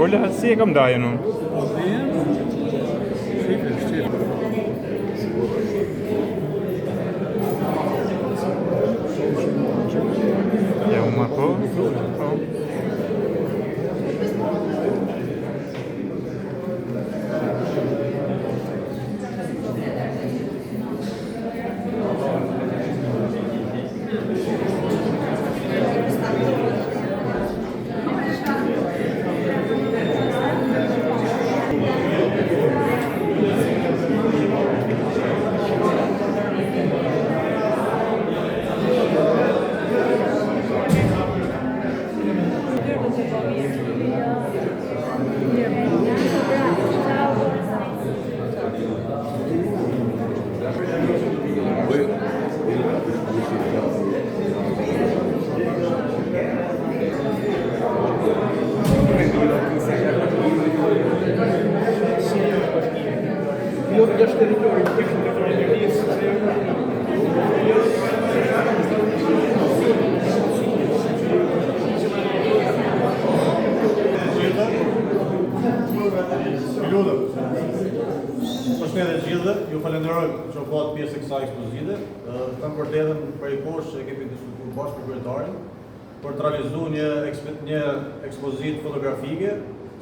Kolla, si e kam dajën unë? Ja, uma po. Përshëndetje gjithëve, ju falenderoj që u bët pjesë e kësaj ekspozite. Kam vërtetën prej kohësh që kemi diskutuar bashkë me kryetarin për të realizuar një ekspozitë fotografike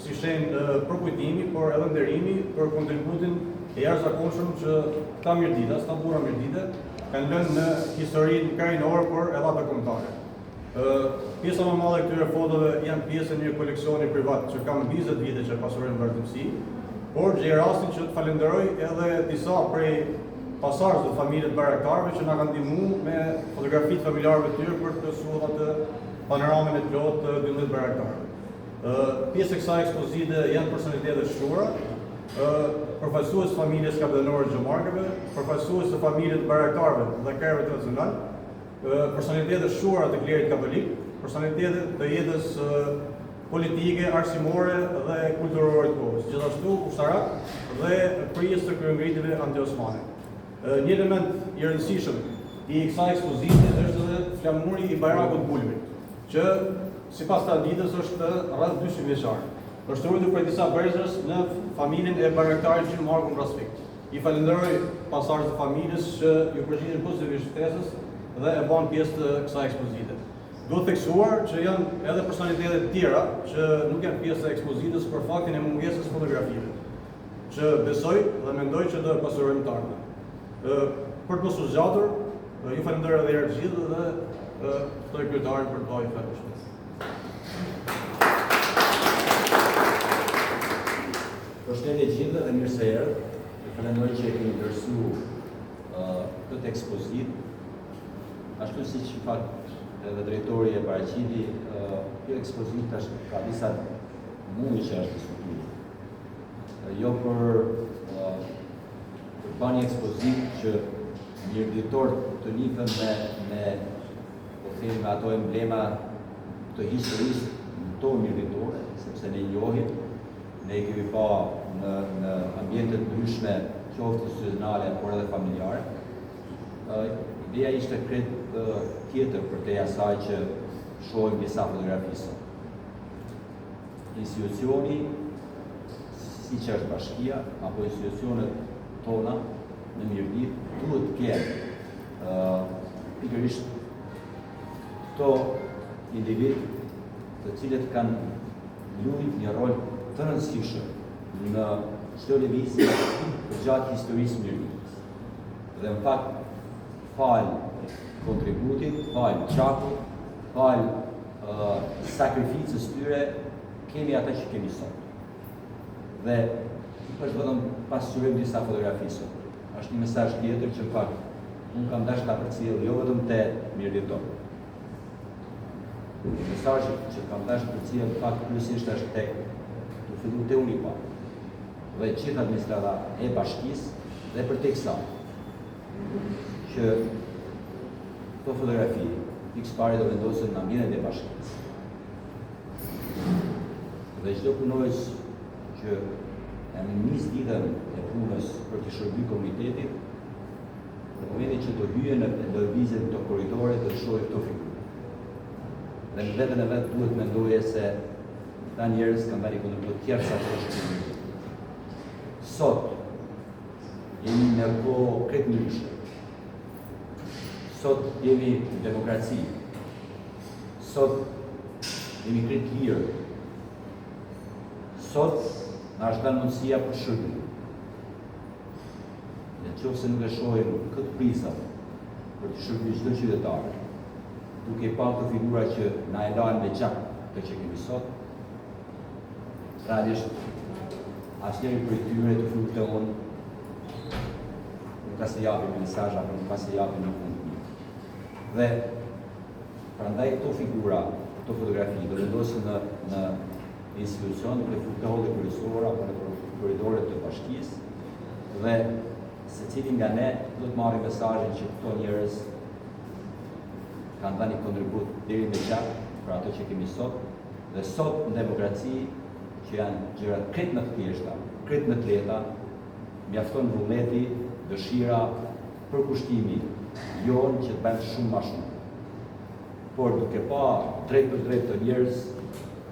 si shenjë përkujtimi, por edhe nderimi për kontributin e jashtëzakonshëm që këta mirëdita, sta burra mirëdite, kanë lënë në historinë krajinore por edhe atë kombëtare. Pjesa më e madhe e këtyre fotove janë pjesë e një koleksioni privat që kam 20 vite që pasuron në vazhdimsi. Por gjej rastin që të falenderoj edhe disa prej pasardhësve të familjet baraktarëve që na kanë ndihmuar me fotografitë familjarëve të tyre për të mësuar atë panoramën e plotë të 12 baraktarëve. Pjesë e kësaj ekspozite janë personalitete të shtuara, përfaqësues të familjes kapitenore Xhamarkeve, përfaqësues të familjes baraktarëve dhe krerëve tradicional, personalitete të shtuara të klerit katolik, personalitete të jetës politike, arsimore dhe kulturore të kohës, gjithashtu ushtarak dhe prijes të kryengritjeve anti-osmane. Një element i rëndësishëm i kësaj ekspozite është edhe flamuri i Bajrakut Bulbit, që sipas traditës është rreth 200 vjeçar. Është ruajtur prej disa brezësh në familjen e baraktarit Xhamarku Rasfik. I falenderoj pasardhësve të familjes që ju përgjigjen pozitivisht ftesës dhe e bën pjesë të kësaj ekspozite. Duhet theksuar që janë edhe personalitete të tjera që nuk janë pjesë e ekspozitës për faktin e mungesës fotografive, që besoj dhe mendoj që do pasurojmë të ardhmen. Për të mos u zgjatur, ju falenderoj edhe herë të gjithë dhe ftoj kryetarin për të bërë fjalë shpesë. Përshëndetje gjithëve dhe mirë se erdhët. Ju falenderoj që e keni ndërsuar këtë ekspozitë. Ashtu siç i fat edhe drejtori e paraqiti, kjo ekspozitë ka disa muaj që është diskutuar. Jo për bërë një ekspozitë që mirëditor të njihen me po them me ato emblema të historisë tonë mirëditore, sepse ne njohim, ne i kemi pa në ambiente të ndryshme, qoftë institucionale por edhe familjare. Ideja ishte krejt tjetër për te asaj që shohim disa fotografisë. Institucioni, si që është bashkia, apo institucionet tona në mirëdit, duhet të kenë pikërisht këto individ të cilët kanë luajtur një rol të rëndësishëm në çdo lëvizje gjatë historisë mirëditës. Dhe në fakt falë kontributit, falë qakut, falë sakrificës tyre, kemi ata që kemi sot. Dhe është vetëm pasqyrim disa fotografisë. Është një mesazh tjetër që në fakt unë kam dashur ta përcjell jo vetëm te mirëditor. Mesazhi që kam dashur të përcjell në fakt kryesisht është tek të fillu te UNIPA dhe gjithë administrata e bashkisë dhe për tek sa që këto fotografi pikë pare do vendosen në ambientin e bashkisë. Dhe çdo punonjës që e nis ditën e punës për të shërbyer komunitetit, në momentin që do hyjë në lëvizjen të korridore të shohë këto figura. Dhe në vetën e vetë duhet mendoje se ta njerëz kanë dhënë kontribut tjerë sa të shkruajnë. Sot jemi në kohë këtë ndryshe. Sot jemi në demokraci. Sot jemi këtë lirë. Sot na është dhënë mundësia për shërbim. Nëse nuk e shohim këtë prisat për të shërbyer çdo qytetar, duke pa të figura që na e lajnë me gjak të që kemi sot, realisht asnjëri prej tyre të frutëon nuk ka se japim mesazh apo nuk ka se japim në fund. Dhe prandaj këto figura, këto fotografi do vendosen në institucion, në frutëholle kryesore apo në korridoret të bashkisë dhe secili nga ne do të marrë mesazhin që këto njerëz kanë dhënë kontribut deri me gjak për ato që kemi sot, dhe sot në demokraci që janë gjërat krejt më të thjeshta, krejt më të lehta, mjafton vullneti, dëshira, përkushtimi jonë që të bëjmë shumë më shumë. Por duke pa drejt për drejt të njerëz,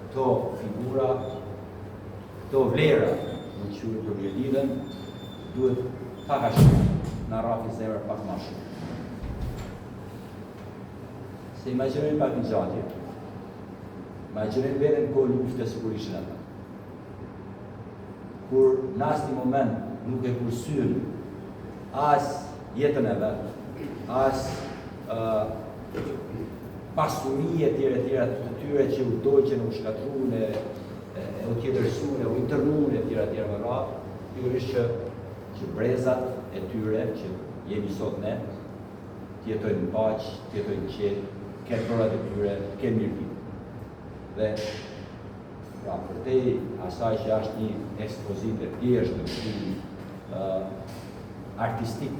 këto figura, këto vlera në qytetin për mirëlidhen, duhet pak a shumë, në rafi zemër pak ma shumë. Se imagjinojmë pak një gjatje. Imagjinojmë veten kohë luftës kur ishin ata. Kur në asnjë moment nuk e kursyen as jetën e vet, as pasuri e tjera të tyre që u doqen, u shkatruan, u tjetërsuan, u internuan e tjera më radhë, pikërisht që brezat e tyre që jemi sot ne, tjetojnë në paqë, tjetojnë qetë, ketë përat e tyre, ketë mirëti. Dhe, pra, përtej asaj që është një ekspozite thjeshtë të film artistik,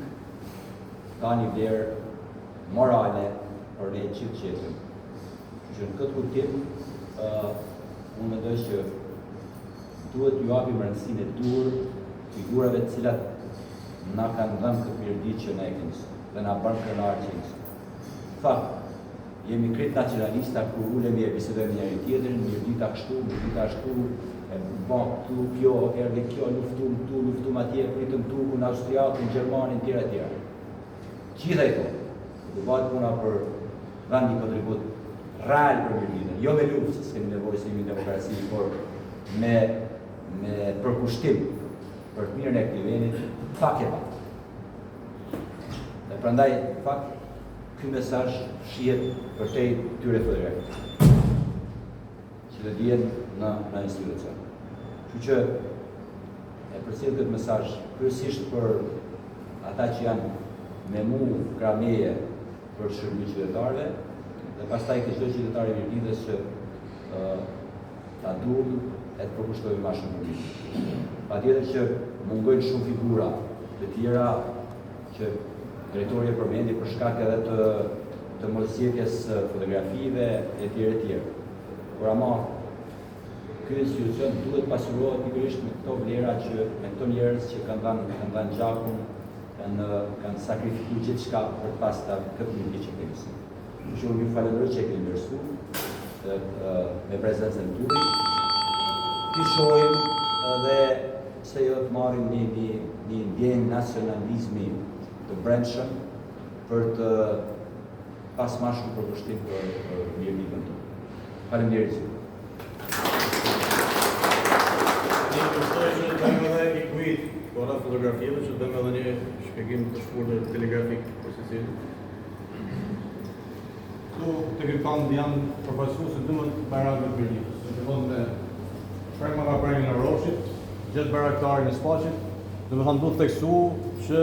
ka një vlerë morale për ne gjithë qetën. Që në këtë kuptim, unë mendoj që duhet ju japim rëndësinë e dur figurave të cilat na kanë dhënë këtë mirëditë që ne kemi sot dhe na bën krenar që jemi sot. Fakt, jemi krejt nacionalista kur ulemi e bisedojmë njëri tjetrin, mirëdita kështu, mirëdita ashtu, këtu, kjo, erdhi kjo, luftum atje, pritëm turkun, austriakun, gjermanin, tjera. Gjitha i to, do bëhet puna për dhënë një kontribut real për mirëditën, jo me luftë, se s'kemi nevojë se jemi në demokraci, por me përkushtim për të mirën e këtij vendi, pak e pak. Dhe prandaj, fakt, ky mesazh shihet përtej këtyre fotografive që do dihen në institucion. Kështu që e përcjell këtë mesazh kryesisht për ata që janë me mu krameje për shërbim qytetarëve, dhe pastaj këtë çdo qytetar i mirëditës që ta duam e të përkushtojmë më shumë për mirë. Patjetër që mungojnë shumë figura të tjera që drejtori e përmendi për shkak edhe të mosjetjes fotografive e tjera. Por ama ky institucion duhet pasurohet pikërisht me këto vlera që me këto njerëz që kanë dhënë gjakun, kanë sakrifikuar gjithçka për të pasur këtë mirëdi që kemi sot. Ju falenderoj që e keni ndërsuar me prezencën tuaj. Ti shohim edhe se jo të marrim një ndjenjë nacionalizmi të brendshëm për të pas më shumë përkushtim për mirëditën tonë. Faleminderit ju. Ne kushtoj që të bëjmë edhe i kujt para fotografive që të bëjmë edhe një shpjegim të shkurtër telegrafik për secilin. Këtu të kënd janë përfaqësues 12 barakave të Berlinit. Në fund me shprehma nga premja në Roshit, gjithë baraktarin e Spaqit, domethënë duhet të theksu që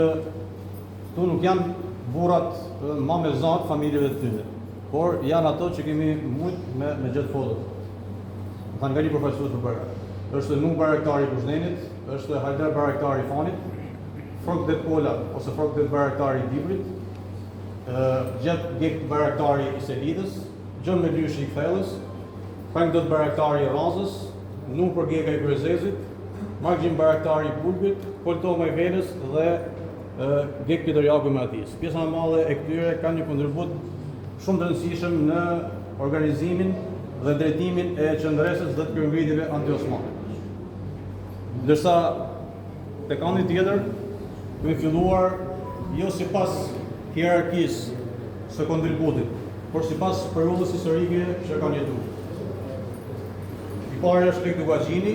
këtu nuk janë burrat më me zot familjeve të tyre, por janë ato që kemi shumë me gjithë fotot. Kanë nga një përfaqësues për barak. Është Nuk baraktari i Kuzhnenit, është Hajder baraktari i Fanit, Frokdet Pola ose Frokdet baraktari i Dibrit, Gjep Gek baraktari i Selidës, Gjën Melyshi i Kthellës, Pangdot baraktari i Ranzës, Nuk Përgeka i Kryezezit, Margjin baraktari i Pulbit, Poltoma i Venës dhe Gek Pidorjaku i Matis. Pjesa e madhe e këtyre kanë një kontribut shumë të rëndësishëm në organizimin dhe drejtimin e qendresës dhe të kryengritjeve anti-osmane. Ndërsa tek andi tjetër, kemi filluar jo sipas hierarkisë së kontributit, por sipas periudhës historike që kanë jetuar. I pari është Lek Dugagjini,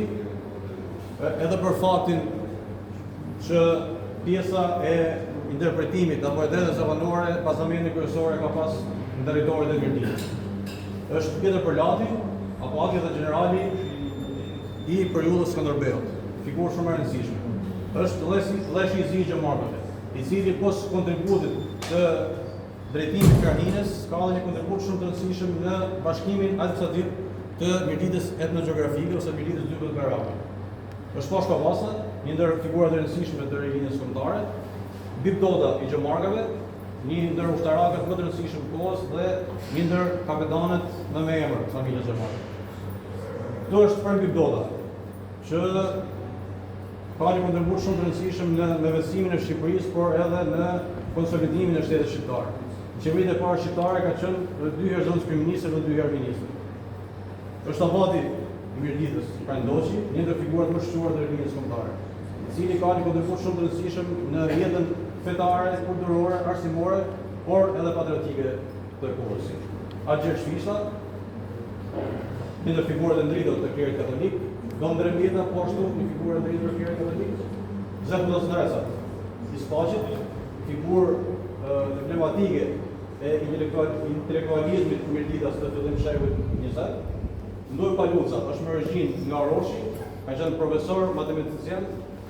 edhe për faktin që pjesa e interpretimit apo e drejtës zavanore pasamentin kryesore ka pas në territorin e Mirditës. Është Pjetër Përlati, apo Ati dhe Generali i periudhës Skënderbeut, figurë shumë e rëndësishme. Është Leshi i Zi i Gjemarkave, i cili pos kontributit të drejtimit Krahinës ka dhe një kontribut shumë të rëndësishëm në bashkimin administrativ të Mirditës etnogeografike ose Mirditës Dypët Berave. Është Pashka Vasa, një ndër figurat e rëndësishme të linjës kombëtare, Bib Doda i Gjemarkave, një ndër ushtarakët më të rëndësishëm kohës dhe një ndër kapetanët më me emër të familjes Gjemarkave. Këto është Frank Bib Doda, që ka një kontribut shumë të rëndësishëm në vesimin e Shqipërisë, por edhe në konsolidimin e shtetit shqiptar. Në qeveritë e parë shqiptare ka qenë 2 herë zonës kryeministër dhe 2 herë ministër. Është abati i Mirditës, Frank Doçi, një ndër figurat më shquar të linjës kombëtare, i cili ka një kontribut shumë të rëndësishëm në jetën fetare, kulturore, arsimore, por edhe patriotike të kohës. Agjer Shfisha, një ndër figurat e ndritur të klerit katolik, Dom Dremeta, po ashtu një figurë e ndritur të klerit katolik, Zefëllos Ndresa, i Spaqit, figurë emblematike e intelektualizmit të Mirditas të fillim shekullit 20. Ndoj Paluca, është me origjinë nga Roshi, ka qenë profesor matematician,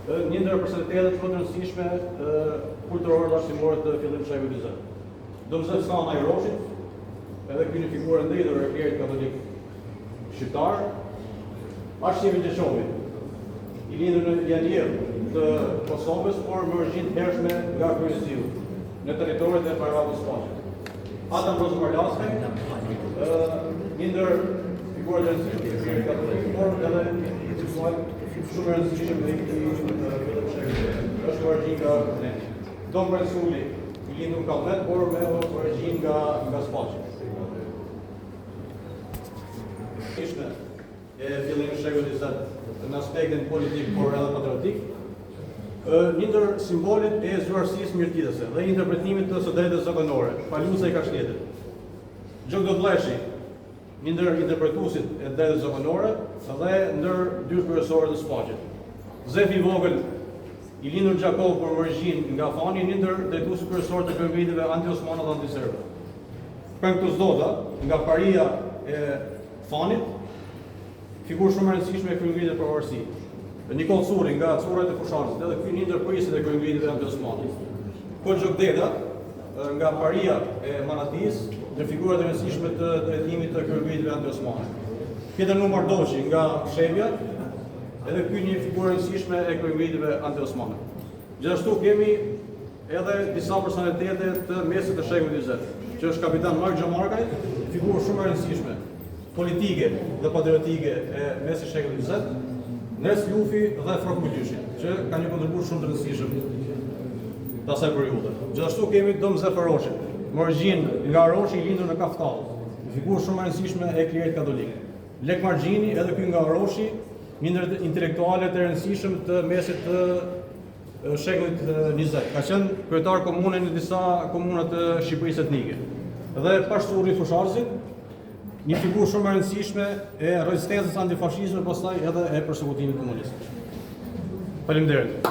një ndër personalitetet më të rëndësishme kulturore dhe arsimore të fillim shekullit 20. Domzef Skana i Roshit, edhe ky një figurë e ndritur e klerit katolik shqiptar, Arshimi Gjeqovi, i lindur në Janjev të Kosovës, por me origjinë hershme nga Kryesiu, në territoret e Parlavës Spaqit. Adam Roz Marlaskaj, një ndër figurat e rëndësishme të klerit katolik, por edhe shumë e rëndësishme dhe i fillim shekullit. Është me origjinë nga Kosovë. Dom Brensuli, i lindur në Kallmet, por me origjinë nga Spaqi. Ishte e fillimit të shekullit 20 në aspektin politik, por edhe patriotik, një ndër simbolit e zvarësisë mirëtitëse dhe interpretimit të së drejtës zakonore, Paluca i Kashtetit. Gjogdo Bleshi, një ndër interpretuesit e drejtës zakonore dhe ndër dy kryesorët të Spaqit. Zefi i Vogël, i lindur Gjakov për origjinë nga Fani, një ndër drejtuesit kryesorë të kryengritjeve anti-osmane dhe anti-serbe. Penktos Doda, nga paria e Fanit, figurë shumë e rëndësishme e kryengritjeve për varësi. Nikol Curi nga Curat e Fushanës, edhe ky një ndër prisit e kryengritjeve anti-osmane. Hoxha Deda nga paria e Manatis, në figurat e rëndësishme të drejtimit të kryengritjeve anti-osmane. Pjetër Numar Doçi nga Shevja, edhe ky një figurë e rëndësishme e kryengritjeve anti-osmane. Gjithashtu kemi edhe disa personalitete të mesit të shekullit 20, që është kapitan Mark Gjemarkaj, figurë shumë e rëndësishme politike dhe patriotike e mesit të shekullit 20, Nes Lufi dhe Frok Mujyshi, që ka një kontribut shumë të rëndësishëm të asaj periudhe. Gjithashtu kemi Dom Zeferoshi, me origjinë nga Roshi, i lindur në Kaftall, një figurë shumë e rëndësishme e klerit katolik. Lek Margjini, edhe ky nga Roshi, një ndër intelektualet e rëndësishëm të mesit të shekullit 20. Ka qenë kryetar komune në disa komuna të Shqipërisë etnike. Dhe Pashturi Fusharzit, një figurë shumë e rëndësishme e rezistencës antifashizme, pastaj edhe e përsekutimit komunist. Faleminderit.